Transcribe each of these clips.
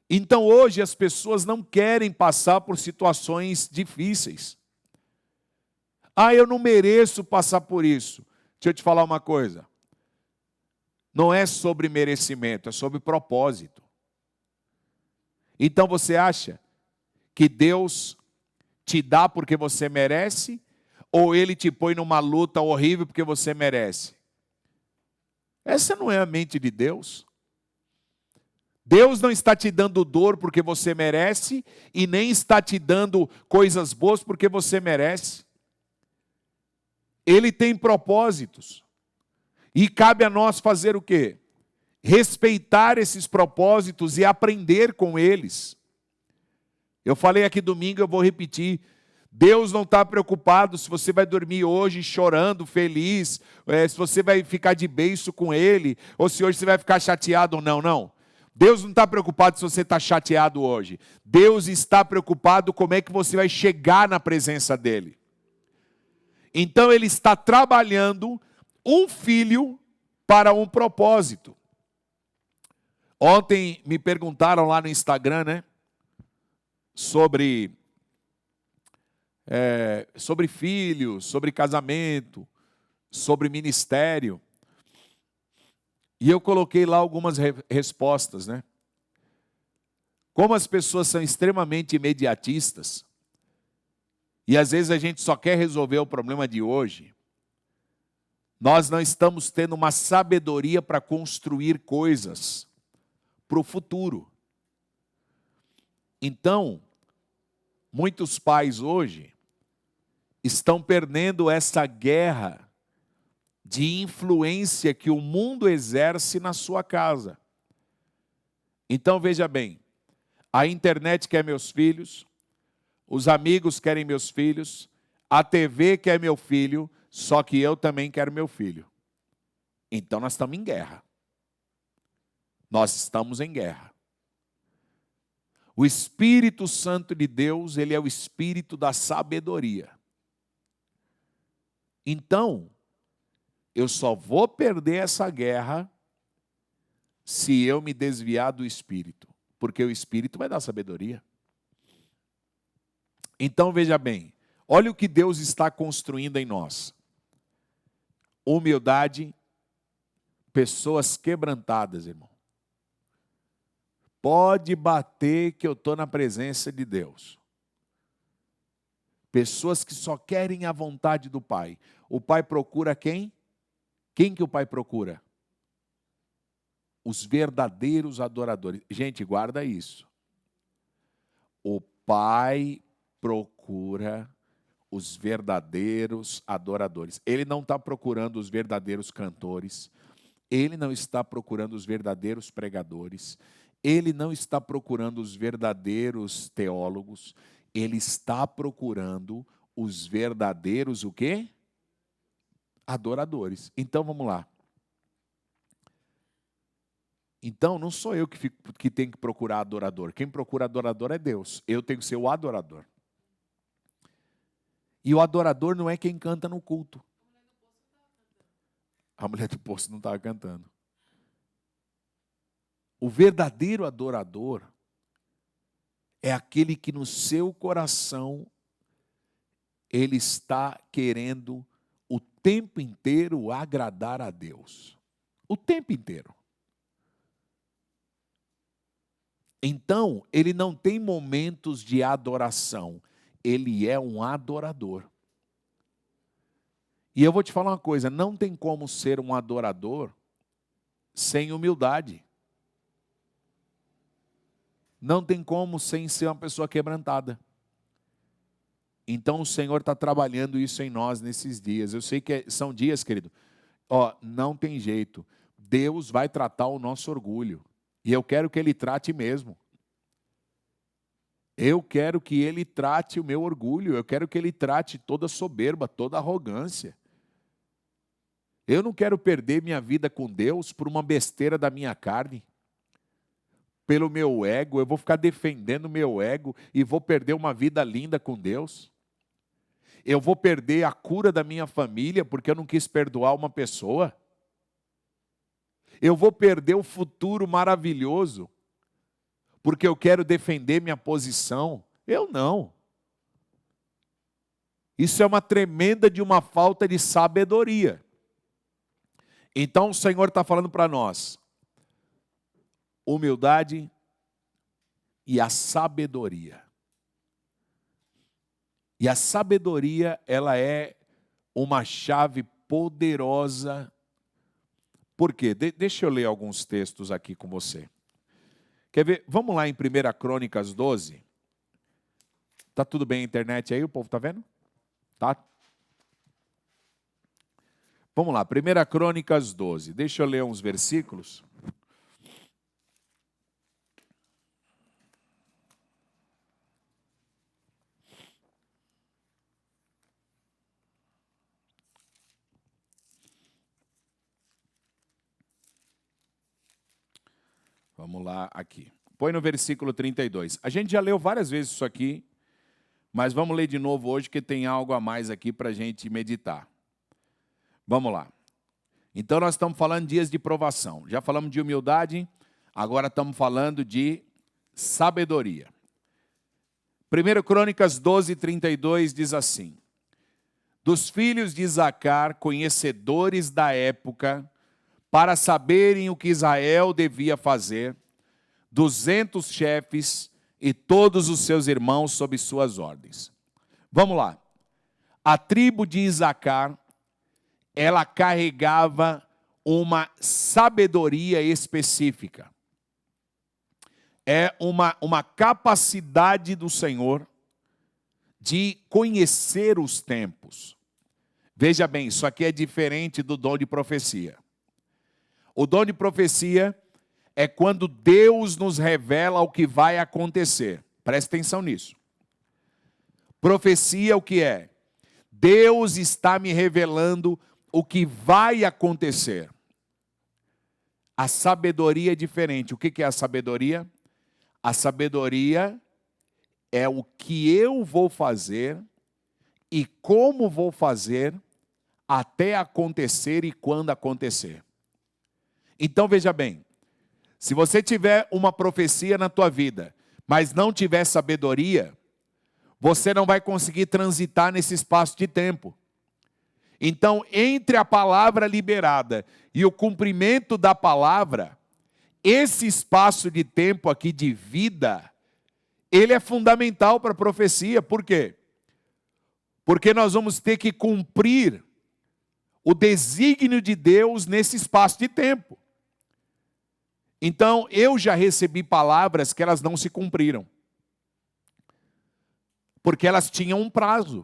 Então hoje as pessoas não querem passar por situações difíceis. Ah, eu não mereço passar por isso. Deixa eu te falar uma coisa. Não é sobre merecimento, é sobre propósito. Então você acha que Deus te dá porque você merece? Ou Ele te põe numa luta horrível porque você merece? Essa não é a mente de Deus. Deus não está te dando dor porque você merece e nem está te dando coisas boas porque você merece. Ele tem propósitos. E cabe a nós fazer o quê? Respeitar esses propósitos e aprender com eles. Eu falei aqui domingo, eu vou repetir. Deus não está preocupado se você vai dormir hoje chorando, feliz, se você vai ficar de beiço com Ele, ou se hoje você vai ficar chateado ou não, não. Deus não está preocupado se você está chateado hoje. Deus está preocupado como é que você vai chegar na presença dEle. Então Ele está trabalhando um filho para um propósito. Ontem me perguntaram lá no Instagram, né? Sobre filhos, sobre casamento, sobre ministério. E eu coloquei lá algumas respostas, né? Como as pessoas são extremamente imediatistas, e às vezes a gente só quer resolver o problema de hoje, nós não estamos tendo uma sabedoria para construir coisas para o futuro. Então, muitos pais hoje estão perdendo essa guerra de influência que o mundo exerce na sua casa. Então veja bem, a internet quer meus filhos, os amigos querem meus filhos, a TV quer meu filho, só que eu também quero meu filho. Então nós estamos em guerra. Nós estamos em guerra. O Espírito Santo de Deus, ele é o Espírito da sabedoria. Então, eu só vou perder essa guerra se eu me desviar do Espírito, porque o Espírito vai dar sabedoria. Então, veja bem, olha o que Deus está construindo em nós. Humildade, pessoas quebrantadas, irmão. Pode bater que eu estou na presença de Deus. Pessoas que só querem a vontade do Pai. O Pai procura quem? Quem que o Pai procura? Os verdadeiros adoradores. Gente, guarda isso. O Pai procura os verdadeiros adoradores. Ele não está procurando os verdadeiros cantores. Ele não está procurando os verdadeiros pregadores. Ele não está procurando os verdadeiros teólogos. Ele está procurando os verdadeiros o quê? Adoradores. Então vamos lá. Então não sou eu que tenho que procurar adorador. Quem procura adorador é Deus. Eu tenho que ser o adorador. E o adorador não é quem canta no culto. A mulher do poço não estava cantando. O verdadeiro adorador é aquele que no seu coração ele está querendo o tempo inteiro agradar a Deus. O tempo inteiro. Então, ele não tem momentos de adoração. Ele é um adorador. E eu vou te falar uma coisa, não tem como ser um adorador sem humildade. Não tem como sem ser uma pessoa quebrantada. Então o Senhor está trabalhando isso em nós nesses dias. Eu sei que são dias, querido, não tem jeito. Deus vai tratar o nosso orgulho. E eu quero que Ele trate mesmo. Eu quero que Ele trate o meu orgulho. Eu quero que Ele trate toda soberba, toda arrogância. Eu não quero perder minha vida com Deus por uma besteira da minha carne. Pelo meu ego, eu vou ficar defendendo o meu ego e vou perder uma vida linda com Deus. Eu vou perder a cura da minha família porque eu não quis perdoar uma pessoa. Eu vou perder o futuro maravilhoso porque eu quero defender minha posição. Eu não. Isso é uma tremenda de uma falta de sabedoria. Então o Senhor está falando para nós, humildade e a sabedoria. E a sabedoria, ela é uma chave poderosa. Por quê? Deixa eu ler alguns textos aqui com você. Quer ver? Vamos lá em 1 Crônicas 12. Tá tudo bem a internet aí? O povo está vendo? Tá? Vamos lá, 1 Crônicas 12. Deixa eu ler uns versículos. Vamos lá aqui. Põe no versículo 32. A gente já leu várias vezes isso aqui, mas vamos ler de novo hoje, que tem algo a mais aqui para a gente meditar. Vamos lá. Então nós estamos falando de dias de provação. Já falamos de humildade, agora estamos falando de sabedoria. 1 Crônicas 12, 32 diz assim: dos filhos de Isacar, conhecedores da época, para saberem o que Israel devia fazer, 200 chefes e todos os seus irmãos sob suas ordens. Vamos lá. A tribo de Isacar, ela carregava uma sabedoria específica. É uma capacidade do Senhor de conhecer os tempos. Veja bem, isso aqui é diferente do dom de profecia. O dom de profecia é quando Deus nos revela o que vai acontecer. Preste atenção nisso. Profecia o que é? Deus está me revelando o que vai acontecer. A sabedoria é diferente. O que é a sabedoria? A sabedoria é o que eu vou fazer e como vou fazer até acontecer e quando acontecer. Então veja bem, se você tiver uma profecia na tua vida, mas não tiver sabedoria, você não vai conseguir transitar nesse espaço de tempo. Então, entre a palavra liberada e o cumprimento da palavra, esse espaço de tempo aqui de vida, ele é fundamental para a profecia. Por quê? Porque nós vamos ter que cumprir o desígnio de Deus nesse espaço de tempo. Então, eu já recebi palavras que elas não se cumpriram. Porque elas tinham um prazo.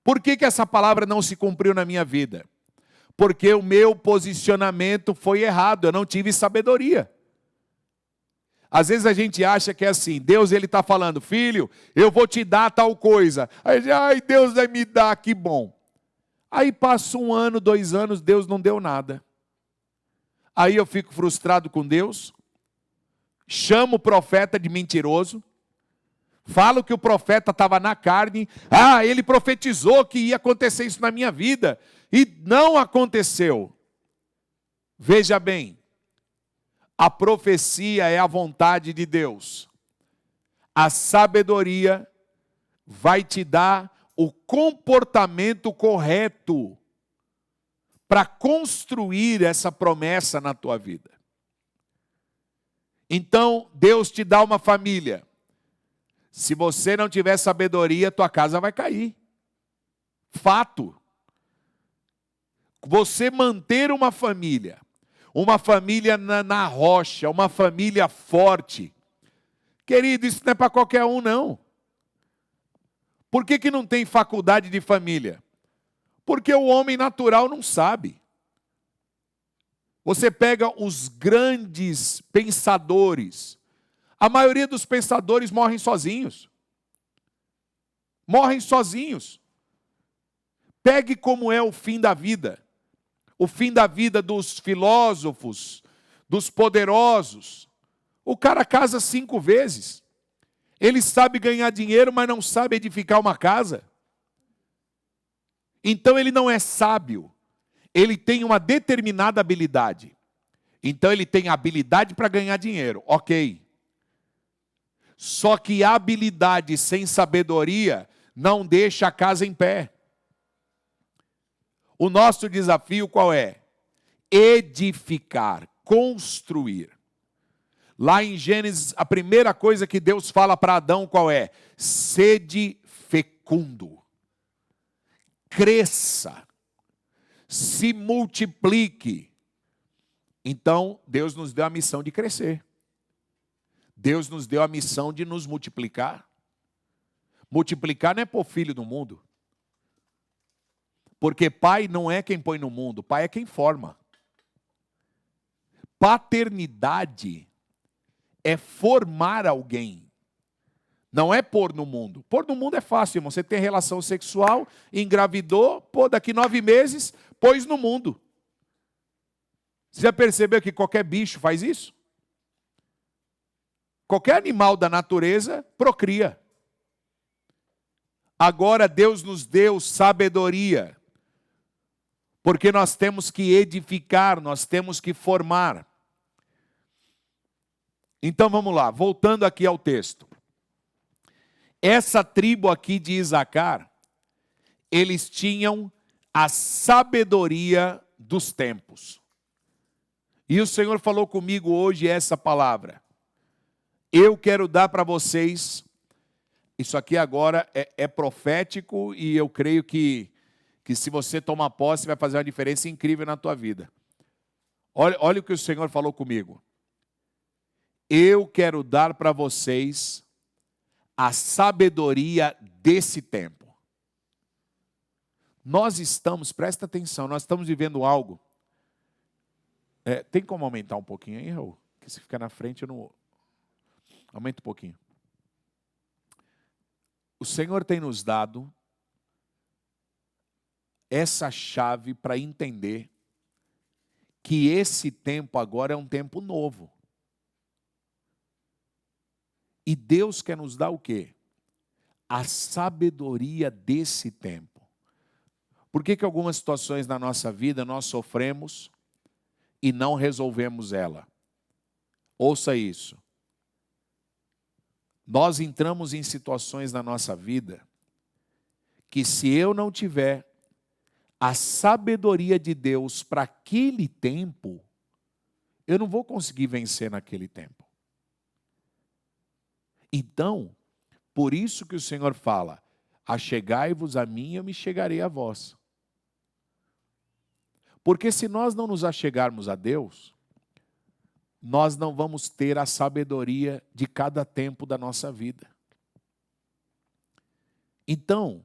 Por que essa palavra não se cumpriu na minha vida? Porque o meu posicionamento foi errado, eu não tive sabedoria. Às vezes a gente acha que é assim, Deus ele está falando, filho, eu vou te dar tal coisa. Aí, ai, Deus vai me dar, que bom. Aí passa 1 ano, 2 anos, Deus não deu nada. Aí eu fico frustrado com Deus, chamo o profeta de mentiroso, falo que o profeta estava na carne, ele profetizou que ia acontecer isso na minha vida, e não aconteceu. Veja bem, a profecia é a vontade de Deus. A sabedoria vai te dar o comportamento correto para construir essa promessa na tua vida. Então, Deus te dá uma família. Se você não tiver sabedoria, tua casa vai cair. Fato. Você manter uma família na rocha, uma família forte. Querido, isso não é para qualquer um, não. Por que não tem faculdade de família? Porque o homem natural não sabe. Você pega os grandes pensadores. A maioria dos pensadores morrem sozinhos. Morrem sozinhos. Pegue como é o fim da vida. O fim da vida dos filósofos, dos poderosos. O cara casa 5 vezes. Ele sabe ganhar dinheiro, mas não sabe edificar uma casa. Então ele não é sábio. Ele tem uma determinada habilidade. Então ele tem habilidade para ganhar dinheiro. Ok. Só que habilidade sem sabedoria não deixa a casa em pé. O nosso desafio qual é? Edificar, construir. Lá em Gênesis, a primeira coisa que Deus fala para Adão qual é? Sede fecundo. Cresça. Se multiplique. Então, Deus nos deu a missão de crescer. Deus nos deu a missão de nos multiplicar. Multiplicar não é pôr filho no mundo. Porque pai não é quem põe no mundo, pai é quem forma. Paternidade é formar alguém. Não é pôr no mundo. Pôr no mundo é fácil, irmão. Você tem relação sexual, engravidou, daqui 9 meses, pôs no mundo. Você já percebeu que qualquer bicho faz isso? Qualquer animal da natureza procria. Agora Deus nos deu sabedoria, porque nós temos que edificar, nós temos que formar. Então vamos lá, voltando aqui ao texto. Essa tribo aqui de Isacar, eles tinham a sabedoria dos tempos. E o Senhor falou comigo hoje essa palavra. Eu quero dar para vocês, isso aqui agora é profético e eu creio que se você tomar posse vai fazer uma diferença incrível na tua vida. Olha o que o Senhor falou comigo. Eu quero dar para vocês a sabedoria desse tempo. Nós estamos, presta atenção, nós estamos vivendo algo. Tem como aumentar um pouquinho aí, Raul? Porque se ficar na frente eu não... Aumenta um pouquinho. O Senhor tem nos dado essa chave para entender que esse tempo agora é um tempo novo. E Deus quer nos dar o quê? A sabedoria desse tempo. Por que algumas situações na nossa vida nós sofremos e não resolvemos ela? Ouça isso. Nós entramos em situações na nossa vida que se eu não tiver a sabedoria de Deus para aquele tempo, eu não vou conseguir vencer naquele tempo. Então, por isso que o Senhor fala, achegai-vos a mim e eu me chegarei a vós. Porque se nós não nos achegarmos a Deus, nós não vamos ter a sabedoria de cada tempo da nossa vida. Então,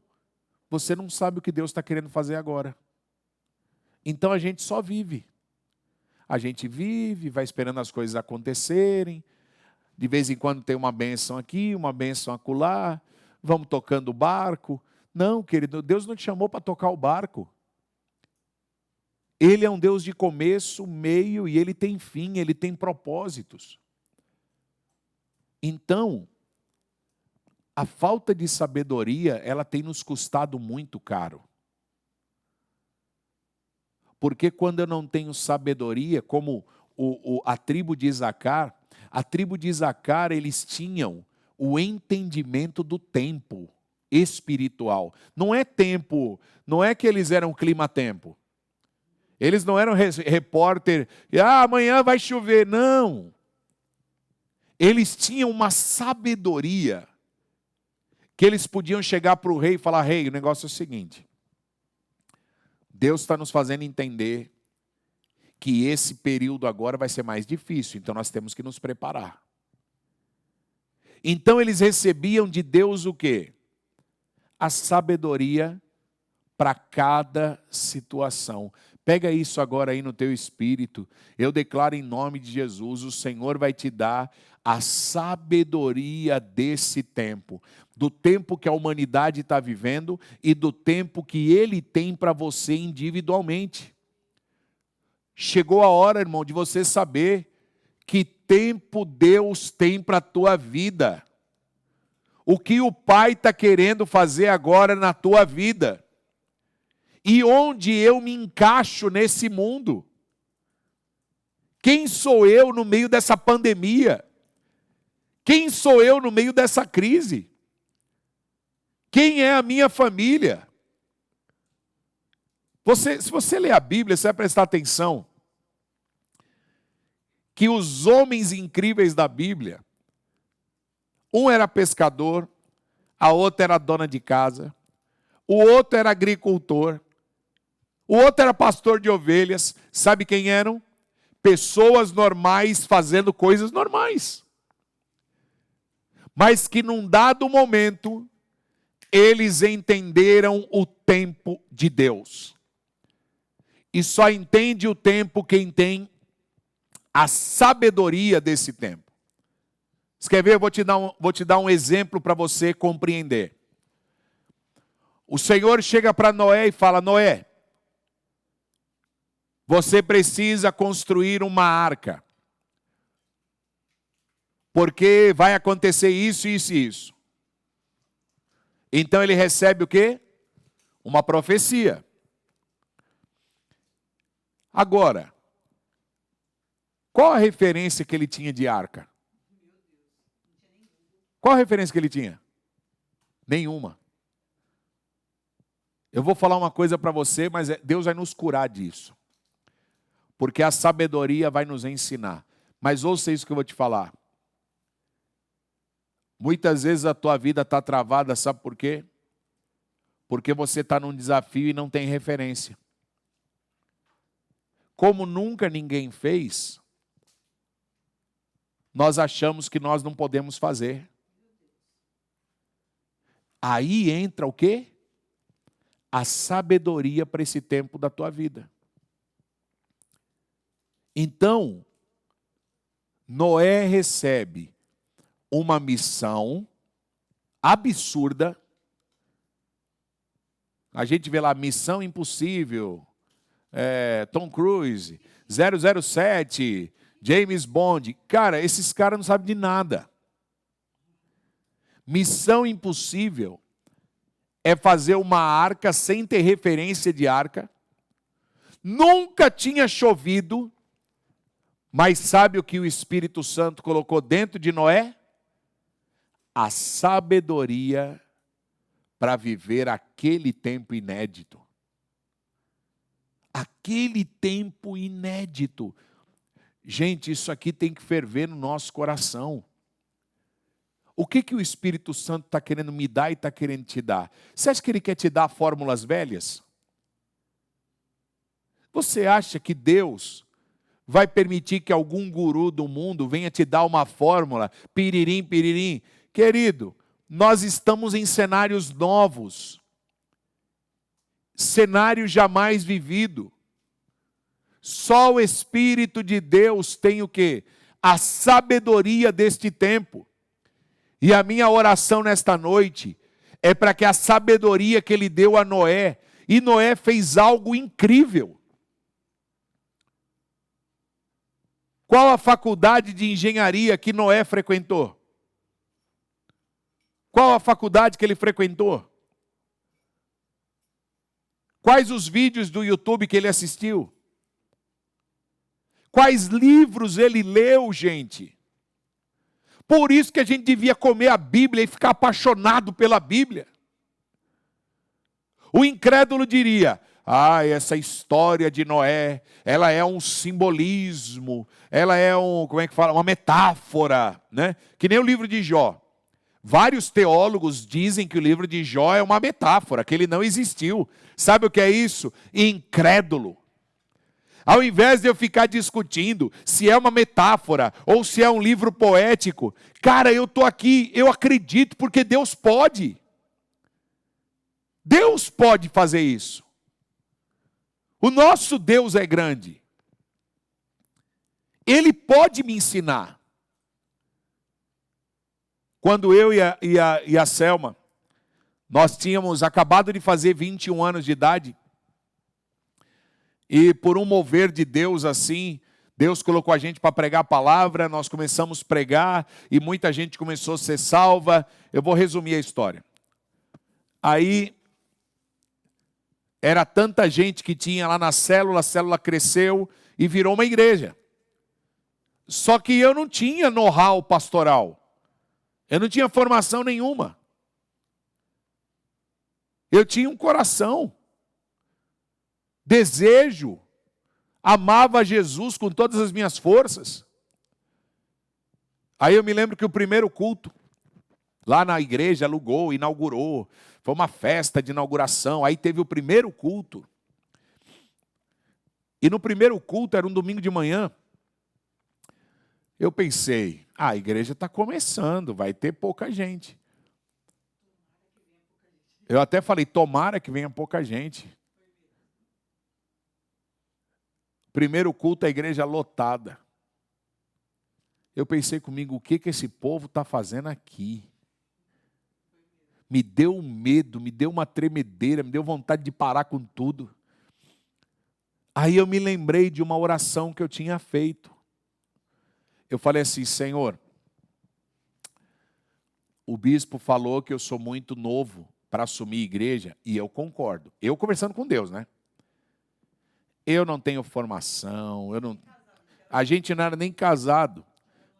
você não sabe o que Deus está querendo fazer agora. Então a gente só vive. A gente vive, vai esperando as coisas acontecerem. De vez em quando tem uma bênção aqui, uma bênção acolá. Vamos tocando o barco. Não, querido, Deus não te chamou para tocar o barco. Ele é um Deus de começo, meio e Ele tem fim, Ele tem propósitos. Então, a falta de sabedoria, ela tem nos custado muito caro. Porque quando eu não tenho sabedoria, como a tribo de Isacar, eles tinham o entendimento do tempo espiritual. Não é tempo, não é que eles eram clima-tempo. Eles não eram repórter, amanhã vai chover, não. Eles tinham uma sabedoria que eles podiam chegar para o rei e falar, rei, o negócio é o seguinte, Deus está nos fazendo entender que esse período agora vai ser mais difícil, então nós temos que nos preparar. Então eles recebiam de Deus o quê? A sabedoria para cada situação. Pega isso agora aí no teu espírito. Eu declaro em nome de Jesus, o Senhor vai te dar a sabedoria desse tempo. Do tempo que a humanidade está vivendo e do tempo que Ele tem para você individualmente. Chegou a hora, irmão, de você saber que tempo Deus tem para a tua vida. O que o Pai está querendo fazer agora na tua vida. E onde eu me encaixo nesse mundo? Quem sou eu no meio dessa pandemia? Quem sou eu no meio dessa crise? Quem é a minha família? Se você ler a Bíblia, você vai prestar atenção que os homens incríveis da Bíblia, um era pescador, a outra era dona de casa, o outro era agricultor, o outro era pastor de ovelhas. Sabe quem eram? Pessoas normais fazendo coisas normais. Mas que num dado momento, eles entenderam o tempo de Deus. E só entende o tempo quem tem a sabedoria desse tempo. Você quer ver? Eu vou te dar um exemplo para você compreender. O Senhor chega para Noé e fala: Noé, você precisa construir uma arca, porque vai acontecer isso, isso e isso. Então ele recebe o quê? Uma profecia. Agora, qual a referência que ele tinha de arca? Qual a referência que ele tinha? Nenhuma. Eu vou falar uma coisa para você, mas Deus vai nos curar disso. Porque a sabedoria vai nos ensinar. Mas ouça isso que eu vou te falar. Muitas vezes a tua vida está travada, sabe por quê? Porque você está num desafio e não tem referência. Como nunca ninguém fez, nós achamos que nós não podemos fazer. Aí entra o quê? A sabedoria para esse tempo da tua vida. Então, Noé recebe uma missão absurda. A gente vê lá, Missão Impossível, Tom Cruise, 007, James Bond. Cara, esses caras não sabem de nada. Missão Impossível é fazer uma arca sem ter referência de arca. Nunca tinha chovido, mas sabe o que o Espírito Santo colocou dentro de Noé? A sabedoria para viver aquele tempo inédito. Aquele tempo inédito. Gente, isso aqui tem que ferver no nosso coração. O que o Espírito Santo está querendo me dar e está querendo te dar? Você acha que Ele quer te dar fórmulas velhas? Você acha que Deus vai permitir que algum guru do mundo venha te dar uma fórmula, piririm, piririm? Querido, nós estamos em cenários novos. Cenário jamais vivido. Só o Espírito de Deus tem o quê? A sabedoria deste tempo. E a minha oração nesta noite é para que a sabedoria que Ele deu a Noé, e Noé fez algo incrível. Qual a faculdade de engenharia que Noé frequentou? Qual a faculdade que ele frequentou? Quais os vídeos do YouTube que ele assistiu? Quais livros ele leu, gente? Por isso que a gente devia comer a Bíblia e ficar apaixonado pela Bíblia. O incrédulo diria: essa história de Noé, ela é um simbolismo, ela é uma metáfora, né? Que nem o livro de Jó. Vários teólogos dizem que o livro de Jó é uma metáfora, que ele não existiu. Sabe o que é isso? Incrédulo. Ao invés de eu ficar discutindo se é uma metáfora ou se é um livro poético, cara, eu estou aqui, eu acredito porque Deus pode. Deus pode fazer isso. O nosso Deus é grande. Ele pode me ensinar. Quando eu e a Selma, nós tínhamos acabado de fazer 21 anos de idade, e por um mover de Deus assim, Deus colocou a gente para pregar a palavra, nós começamos a pregar, e muita gente começou a ser salva. Eu vou resumir a história. Aí, era tanta gente que tinha lá na célula, a célula cresceu e virou uma igreja. Só que eu não tinha know-how pastoral. Eu não tinha formação nenhuma. Eu tinha um coração, desejo, amava Jesus com todas as minhas forças. Aí eu me lembro que o primeiro culto, lá na igreja, alugou, inaugurou, foi uma festa de inauguração, aí teve o primeiro culto. E no primeiro culto, era um domingo de manhã, eu pensei, a igreja está começando, vai ter pouca gente. Eu até falei, tomara que venha pouca gente. Primeiro culto, a igreja lotada. Eu pensei comigo, o que esse povo está fazendo aqui? Me deu um medo, me deu uma tremedeira, me deu vontade de parar com tudo. Aí eu me lembrei de uma oração que eu tinha feito. Eu falei assim, Senhor, o bispo falou que eu sou muito novo para assumir igreja, e eu concordo. Eu conversando com Deus, né? Eu não tenho formação, a gente não era nem casado.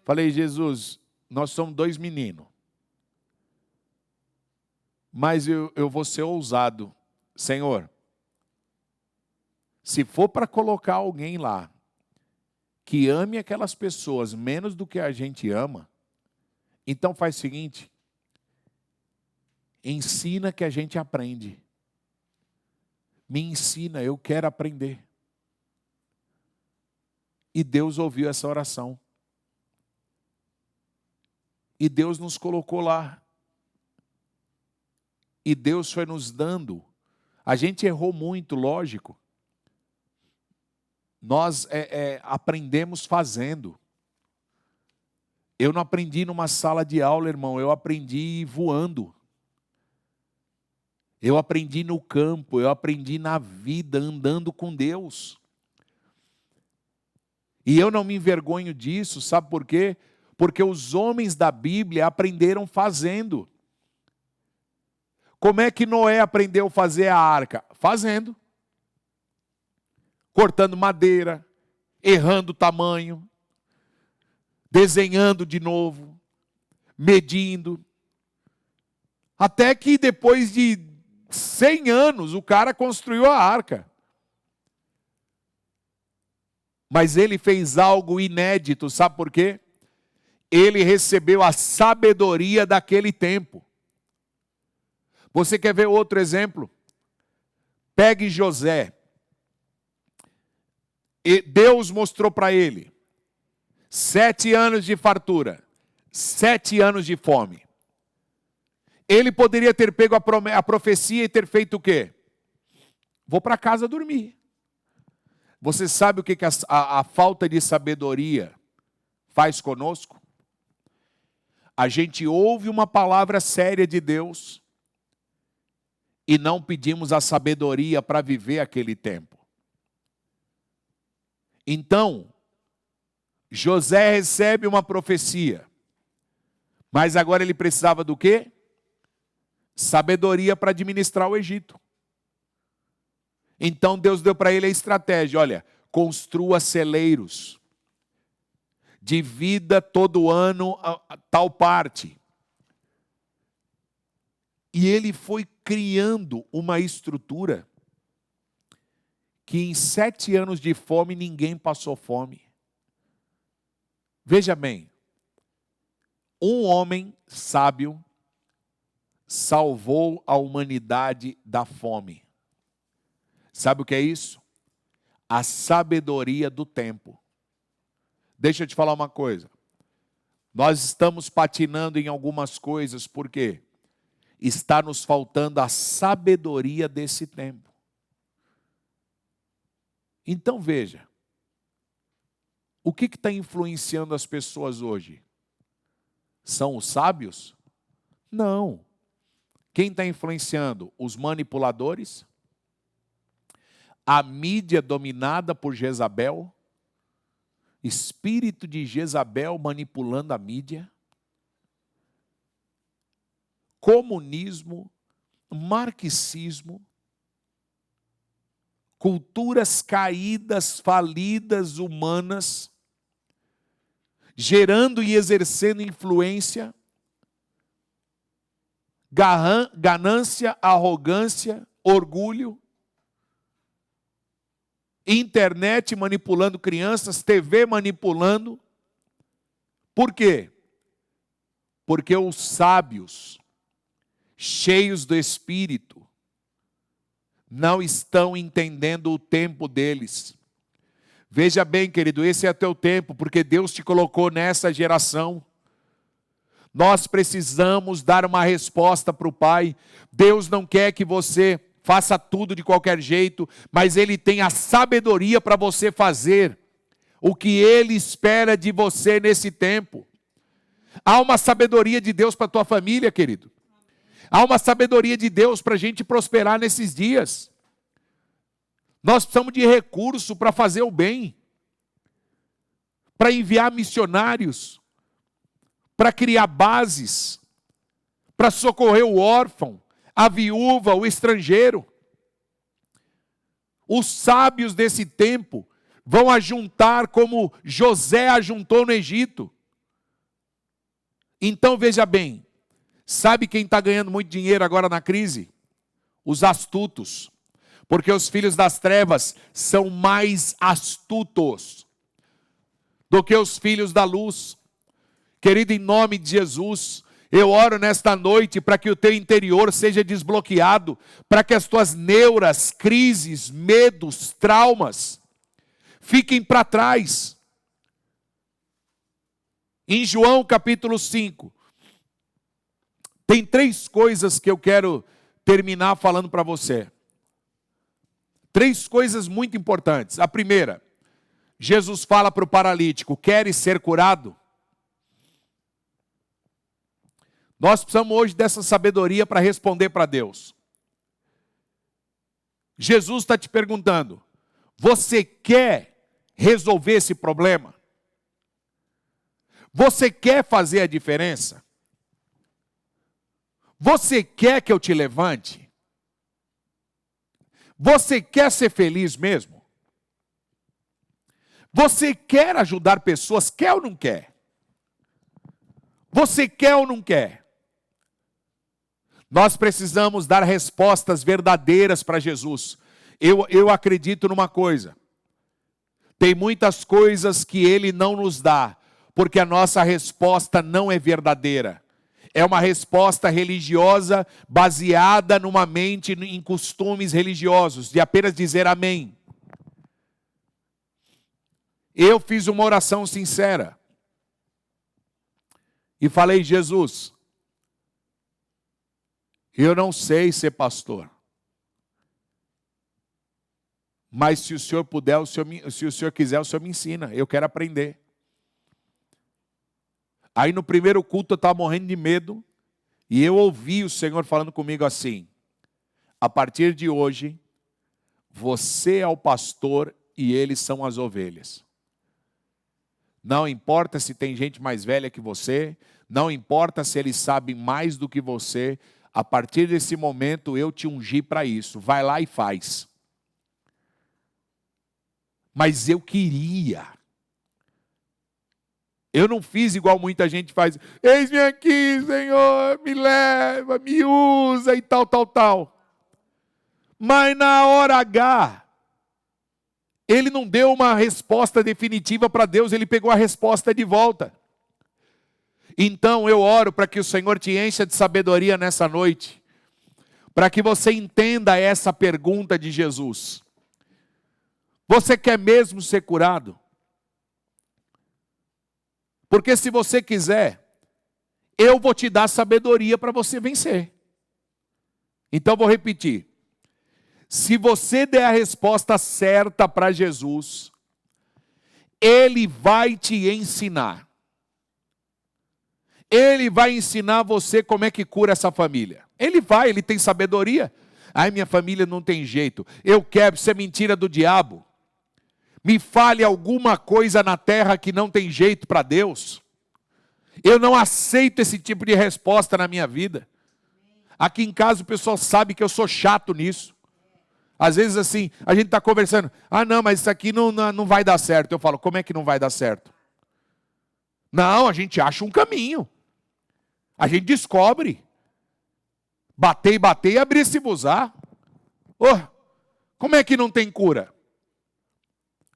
Falei, Jesus, nós somos 2 meninos. Mas eu vou ser ousado. Senhor, se for para colocar alguém lá que ame aquelas pessoas menos do que a gente ama, então faz o seguinte, ensina que a gente aprende. Me ensina, eu quero aprender. E Deus ouviu essa oração. E Deus nos colocou lá. E Deus foi nos dando. A gente errou muito, lógico. Nós aprendemos fazendo. Eu não aprendi numa sala de aula, irmão. Eu aprendi voando. Eu aprendi no campo. Eu aprendi na vida, andando com Deus. E eu não me envergonho disso, sabe por quê? Porque os homens da Bíblia aprenderam fazendo. Como é que Noé aprendeu a fazer a arca? Fazendo. Cortando madeira, errando o tamanho, desenhando de novo, medindo. Até que depois de 100 anos o cara construiu a arca. Mas ele fez algo inédito, sabe por quê? Ele recebeu a sabedoria daquele tempo. Você quer ver outro exemplo? Pegue José. E Deus mostrou para ele 7 anos de fartura, 7 anos de fome. Ele poderia ter pego a profecia e ter feito o quê? Vou para casa dormir. Você sabe o que a falta de sabedoria faz conosco? A gente ouve uma palavra séria de Deus e não pedimos a sabedoria para viver aquele tempo. Então, José recebe uma profecia, mas agora ele precisava do quê? Sabedoria para administrar o Egito. Então Deus deu para ele a estratégia, olha, construa celeiros, divida todo ano a tal parte. E ele foi criando uma estrutura que em 7 anos de fome ninguém passou fome. Veja bem, um homem sábio salvou a humanidade da fome. Sabe o que é isso? A sabedoria do tempo. Deixa eu te falar uma coisa. Nós estamos patinando em algumas coisas, por quê? Está nos faltando a sabedoria desse tempo. Então veja, o que está influenciando as pessoas hoje? São os sábios? Não. Quem está influenciando? Os manipuladores? A mídia dominada por Jezabel? Espírito de Jezabel manipulando a mídia? Comunismo, marxismo, culturas caídas, falidas, humanas, gerando e exercendo influência ganância, arrogância, orgulho, internet manipulando crianças, TV manipulando. Por quê? Porque os sábios, cheios do Espírito, não estão entendendo o tempo deles. Veja bem, querido, esse é teu tempo, porque Deus te colocou nessa geração. Nós precisamos dar uma resposta para o Pai. Deus não quer que você faça tudo de qualquer jeito, mas Ele tem a sabedoria para você fazer o que Ele espera de você nesse tempo. Há uma sabedoria de Deus para a tua família, querido. Há uma sabedoria de Deus para a gente prosperar nesses dias. Nós precisamos de recurso para fazer o bem, para enviar missionários, para criar bases, para socorrer o órfão, a viúva, o estrangeiro. Os sábios desse tempo vão ajuntar como José ajuntou no Egito. Então veja bem, sabe quem está ganhando muito dinheiro agora na crise? Os astutos. Porque os filhos das trevas são mais astutos do que os filhos da luz. Querido, em nome de Jesus, eu oro nesta noite para que o teu interior seja desbloqueado, para que as tuas neuras, crises, medos, traumas fiquem para trás. Em João capítulo 5, tem 3 coisas que eu quero terminar falando para você. 3 coisas muito importantes. A primeira, Jesus fala para o paralítico: queres ser curado? Nós precisamos hoje dessa sabedoria para responder para Deus. Jesus está te perguntando: você quer resolver esse problema? Você quer fazer a diferença? Você quer que eu te levante? Você quer ser feliz mesmo? Você quer ajudar pessoas? Quer ou não quer? Você quer ou não quer? Nós precisamos dar respostas verdadeiras para Jesus. Eu acredito numa coisa. Tem muitas coisas que Ele não nos dá, porque a nossa resposta não é verdadeira. É uma resposta religiosa baseada numa mente em costumes religiosos, de apenas dizer amém. Eu fiz uma oração sincera e falei: Jesus, eu não sei ser pastor, mas se o Senhor puder, se o Senhor quiser, o Senhor me ensina, eu quero aprender. Aí no primeiro culto eu estava morrendo de medo, e eu ouvi o Senhor falando comigo assim: a partir de hoje, você é o pastor e eles são as ovelhas. Não importa se tem gente mais velha que você, não importa se eles sabem mais do que você, a partir desse momento eu te ungi para isso, vai lá e faz. Mas eu queria. Eu não fiz igual muita gente faz: eis-me aqui, Senhor, me leva, me usa e tal, tal, tal. Mas na hora H, ele não deu uma resposta definitiva para Deus, ele pegou a resposta de volta. Então eu oro para que o Senhor te encha de sabedoria nessa noite, para que você entenda essa pergunta de Jesus. Você quer mesmo ser curado? Porque se você quiser, eu vou te dar sabedoria para você vencer. Então vou repetir. Se você der a resposta certa para Jesus, Ele vai te ensinar. Ele vai ensinar você como é que cura essa família. Ele tem sabedoria. Ai, minha família não tem jeito. Eu quero, isso é mentira do diabo. Me fale alguma coisa na terra que não tem jeito para Deus. Eu não aceito esse tipo de resposta na minha vida. Aqui em casa o pessoal sabe que eu sou chato nisso. Às vezes assim, a gente está conversando: ah não, mas isso aqui não vai dar certo. Eu falo: como é que não vai dar certo? Não, a gente acha um caminho. A gente descobre. Batei, batei e abri-se-vos-á. Oh, como é que não tem cura?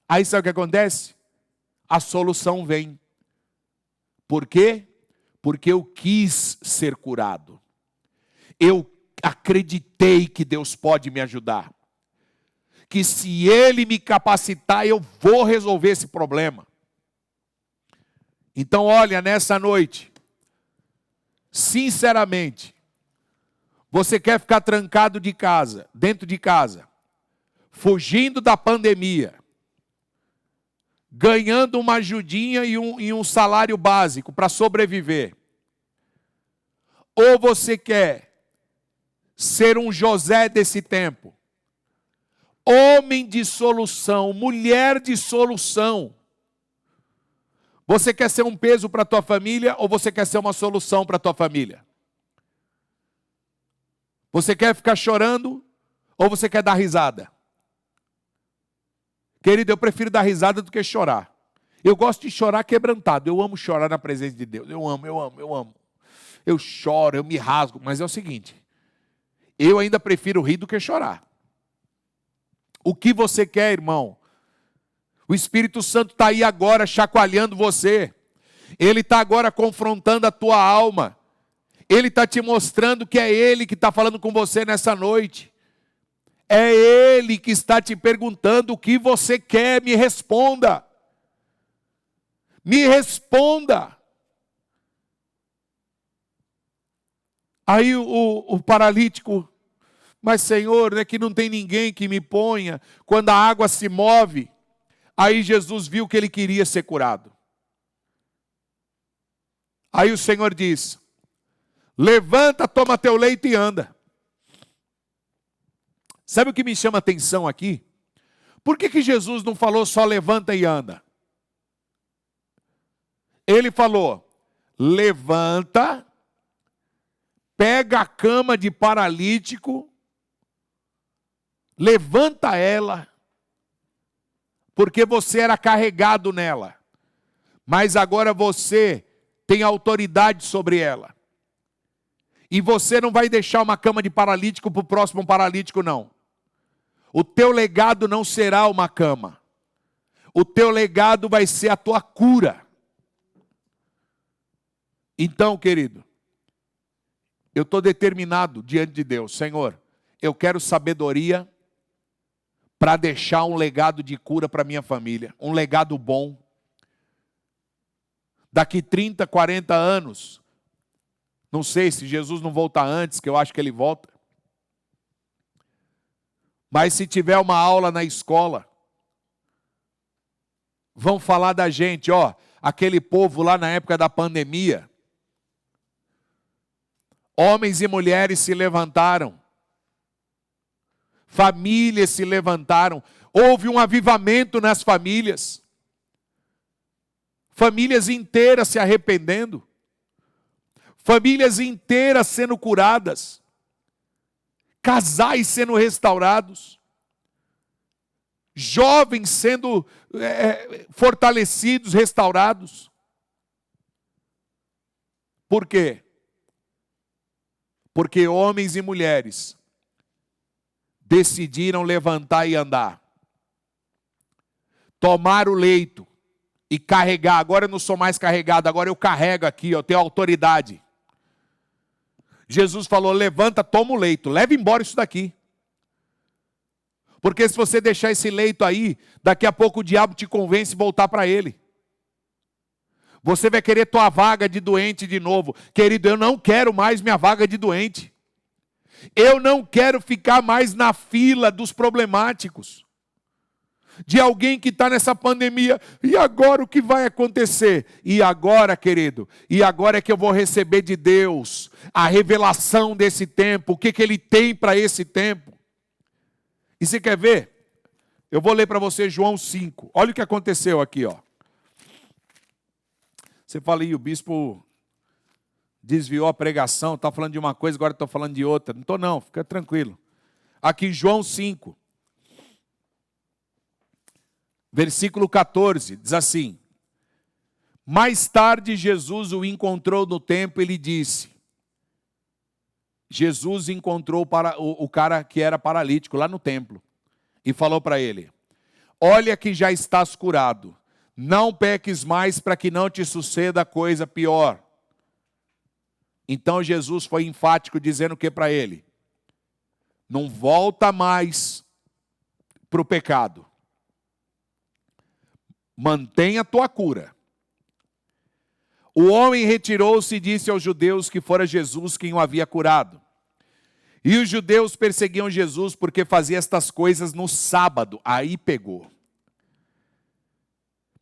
Aí sabe o que acontece? A solução vem. Por quê? Porque eu quis ser curado. Eu acreditei que Deus pode me ajudar. Que se Ele me capacitar, eu vou resolver esse problema. Então, olha, nessa noite, sinceramente, você quer ficar trancado de casa, dentro de casa, fugindo da pandemia, ganhando uma ajudinha e um salário básico para sobreviver? Ou você quer ser um José desse tempo? Homem de solução, mulher de solução. Você quer ser um peso para a tua família ou você quer ser uma solução para a tua família? Você quer ficar chorando ou você quer dar risada? Querido, eu prefiro dar risada do que chorar. Eu gosto de chorar quebrantado. Eu amo chorar na presença de Deus. Eu amo. Eu choro, eu me rasgo. Mas é o seguinte, eu ainda prefiro rir do que chorar. O que você quer, irmão? O Espírito Santo está aí agora chacoalhando você. Ele está agora confrontando a tua alma. Ele está te mostrando que é Ele que está falando com você nessa noite. É Ele que está te perguntando o que você quer. Me responda. Me responda. Aí o paralítico, mas Senhor, é que não tem ninguém que me ponha quando a água se move. Aí Jesus viu que ele queria ser curado. Aí o Senhor diz: levanta, toma teu leito e anda. Sabe o que me chama a atenção aqui? Por que Jesus não falou só levanta e anda? Ele falou: levanta, pega a cama de paralítico, levanta ela, porque você era carregado nela, mas agora você tem autoridade sobre ela. E você não vai deixar uma cama de paralítico para o próximo paralítico, não. O teu legado não será uma cama. O teu legado vai ser a tua cura. Então, querido, eu estou determinado diante de Deus. Senhor, eu quero sabedoria para deixar um legado de cura para minha família. Um legado bom. Daqui 30, 40 anos, não sei se Jesus não voltar antes, que eu acho que ele volta. Mas se tiver uma aula na escola, vão falar da gente, ó, aquele povo lá na época da pandemia. Homens e mulheres se levantaram. Famílias se levantaram. Houve um avivamento nas famílias. Famílias inteiras se arrependendo. Famílias inteiras sendo curadas. Casais sendo restaurados. Jovens sendo fortalecidos, restaurados. Por quê? Porque homens e mulheres decidiram levantar e andar. Tomar o leito e carregar. Agora eu não sou mais carregado, agora eu carrego aqui, eu tenho autoridade. Jesus falou: levanta, toma o leito, leva embora isso daqui. Porque se você deixar esse leito aí, daqui a pouco o diabo te convence a voltar para ele. Você vai querer tua vaga de doente de novo. Querido, eu não quero mais minha vaga de doente. Eu não quero ficar mais na fila dos problemáticos. De alguém que está nessa pandemia. E agora o que vai acontecer? E agora, querido? E agora é que eu vou receber de Deus a revelação desse tempo. O que Ele tem para esse tempo. E você quer ver? Eu vou ler para você João 5. Olha o que aconteceu aqui, ó. Você fala, o bispo desviou a pregação, está falando de uma coisa, agora estou falando de outra. Não estou não, fica tranquilo. Aqui João 5, versículo 14, diz assim: mais tarde Jesus o encontrou no templo e lhe disse: Jesus encontrou o cara que era paralítico lá no templo e falou para ele: olha que já estás curado, não peques mais para que não te suceda coisa pior. Então Jesus foi enfático dizendo o que para ele? Não volta mais para o pecado. Mantenha a tua cura. O homem retirou-se e disse aos judeus que fora Jesus quem o havia curado. E os judeus perseguiam Jesus porque fazia estas coisas no sábado. Aí pegou.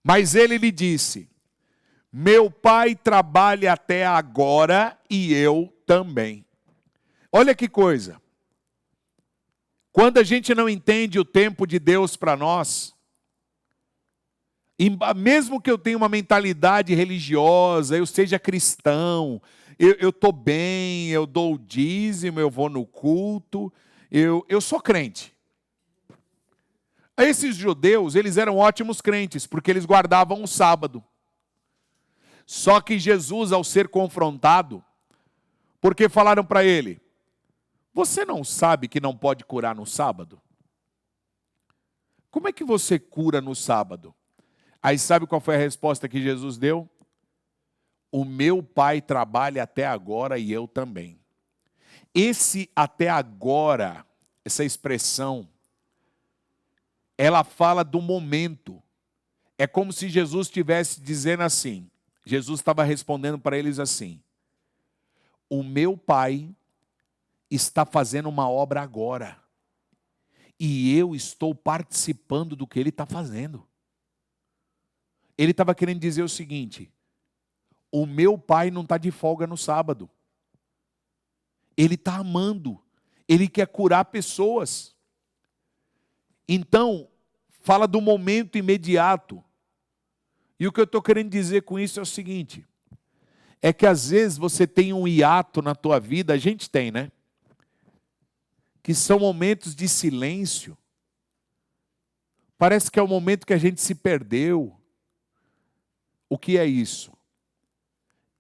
Mas ele lhe disse: meu pai trabalha até agora e eu também. Olha que coisa. Quando a gente não entende o tempo de Deus para nós, mesmo que eu tenha uma mentalidade religiosa, eu seja cristão, eu estou bem, eu dou o dízimo, eu vou no culto, eu sou crente. Esses judeus, eles eram ótimos crentes, porque eles guardavam o sábado. Só que Jesus, ao ser confrontado, porque falaram para ele: você não sabe que não pode curar no sábado? Como é que você cura no sábado? Aí sabe qual foi a resposta que Jesus deu? O meu pai trabalha até agora e eu também. Esse até agora, essa expressão, ela fala do momento. É como se Jesus estivesse dizendo assim, Jesus estava respondendo para eles assim: o meu pai está fazendo uma obra agora, e eu estou participando do que ele está fazendo. Ele estava querendo dizer o seguinte: o meu pai não está de folga no sábado. Ele está amando. Ele quer curar pessoas. Então, fala do momento imediato. E o que eu estou querendo dizer com isso é o seguinte: é que às vezes você tem um hiato na tua vida, a gente tem, né? Que são momentos de silêncio. Parece que é o momento que a gente se perdeu. O que é isso?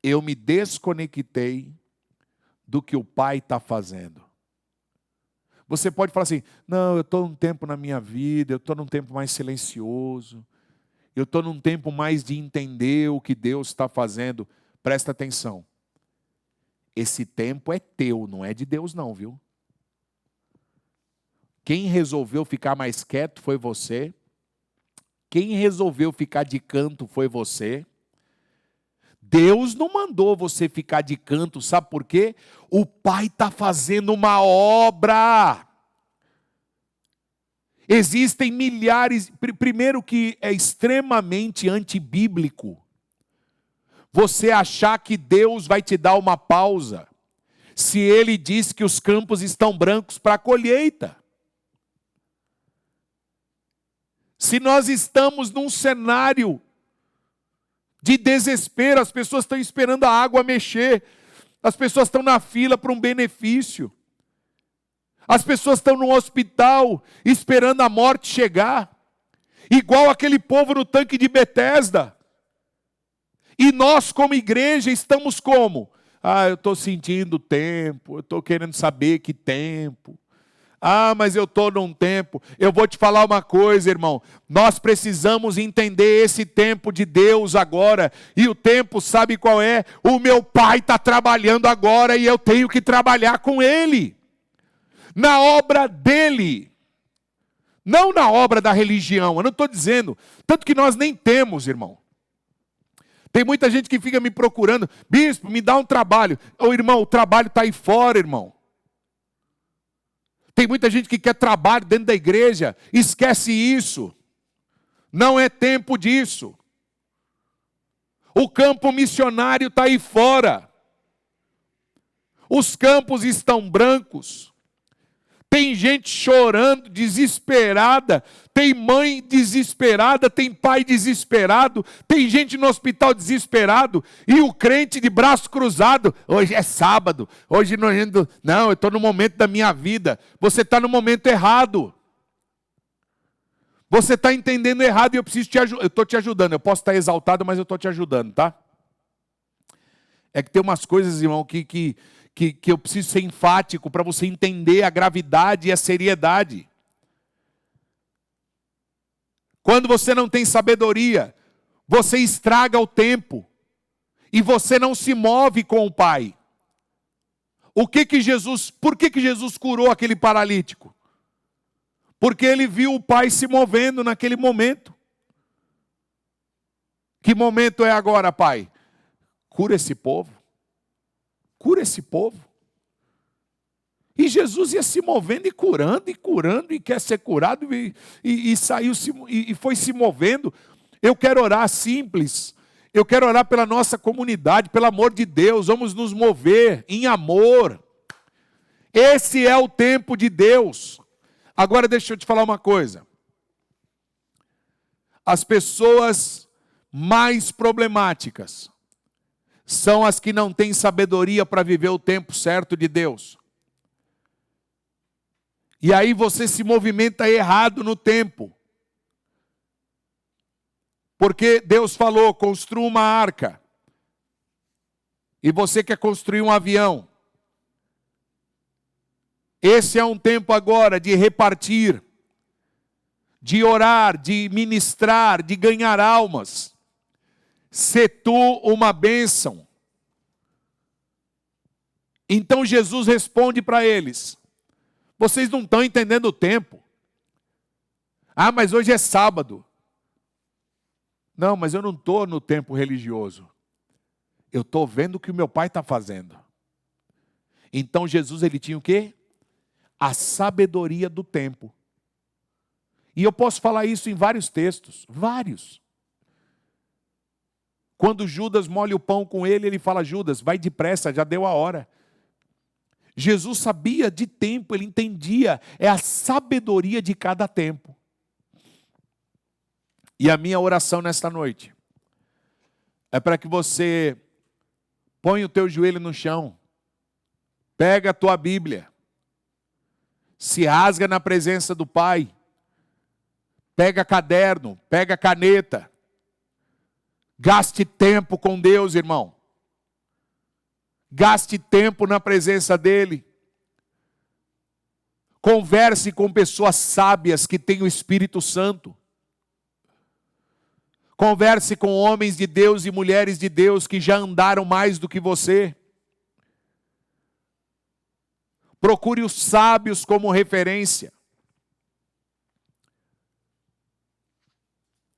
Eu me desconectei do que o Pai está fazendo. Você pode falar assim: não, eu estou num tempo na minha vida, eu estou num tempo mais silencioso, eu estou num tempo mais de entender o que Deus está fazendo. Presta atenção. Esse tempo é teu, não é de Deus não, viu? Quem resolveu ficar mais quieto foi você. Quem resolveu ficar de canto foi você. Deus não mandou você ficar de canto, sabe por quê? O Pai está fazendo uma obra. Existem milhares. Primeiro que é extremamente antibíblico você achar que Deus vai te dar uma pausa se Ele diz que os campos estão brancos para a colheita. Se nós estamos num cenário de desespero, as pessoas estão esperando a água mexer, as pessoas estão na fila para um benefício, as pessoas estão no hospital esperando a morte chegar, igual aquele povo no tanque de Betesda. E nós como igreja estamos como? Eu estou sentindo o tempo, eu estou querendo saber que tempo. Mas eu estou num tempo. Eu vou te falar uma coisa, irmão. Nós precisamos entender esse tempo de Deus agora. E o tempo, sabe qual é? O meu pai está trabalhando agora e eu tenho que trabalhar com ele. Na obra dele. Não na obra da religião. Eu não estou dizendo. Tanto que nós nem temos, irmão. Tem muita gente que fica me procurando. Bispo, me dá um trabalho. Irmão, o trabalho está aí fora, irmão. Tem muita gente que quer trabalho dentro da igreja, esquece isso. Não é tempo disso. O campo missionário está aí fora. Os campos estão brancos. Tem gente chorando, desesperada. Tem mãe desesperada, tem pai desesperado. Tem gente no hospital desesperado. E o crente de braço cruzado. Hoje é sábado. Hoje não, eu estou no momento da minha vida. Você está no momento errado. Você está entendendo errado e eu preciso te ajudar. Eu estou te ajudando. Eu posso estar exaltado, mas eu estou te ajudando, tá? É que tem umas coisas, irmão, que eu preciso ser enfático para você entender a gravidade e a seriedade. Quando você não tem sabedoria, você estraga o tempo e você não se move com o Pai. Por que Jesus curou aquele paralítico? Porque ele viu o Pai se movendo naquele momento. Que momento é agora, Pai? Cura esse povo. Cura esse povo. E Jesus ia se movendo e curando, e quer ser curado, e saiu, e foi se movendo. Eu quero orar simples. Eu quero orar pela nossa comunidade, pelo amor de Deus. Vamos nos mover em amor. Esse é o tempo de Deus. Agora deixa eu te falar uma coisa. As pessoas mais problemáticas são as que não têm sabedoria para viver o tempo certo de Deus. E aí você se movimenta errado no tempo. Porque Deus falou, construa uma arca. E você quer construir um avião. Esse é um tempo agora de repartir, de orar, de ministrar, de ganhar almas. Se tu uma bênção. Então Jesus responde para eles. Vocês não estão entendendo o tempo. Ah, mas hoje é sábado. Não, mas eu não estou no tempo religioso. Eu estou vendo o que o meu pai está fazendo. Então Jesus, ele tinha o quê? A sabedoria do tempo. E eu posso falar isso em vários textos. Vários. Quando Judas molha o pão com ele, ele fala, Judas, vai depressa, já deu a hora. Jesus sabia de tempo, ele entendia. É a sabedoria de cada tempo. E a minha oração nesta noite é para que você ponha o teu joelho no chão, pega a tua Bíblia, se rasga na presença do Pai, pega caderno, pega caneta, gaste tempo com Deus, irmão. Gaste tempo na presença dEle. Converse com pessoas sábias que têm o Espírito Santo. Converse com homens de Deus e mulheres de Deus que já andaram mais do que você. Procure os sábios como referência.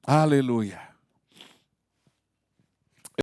Aleluia.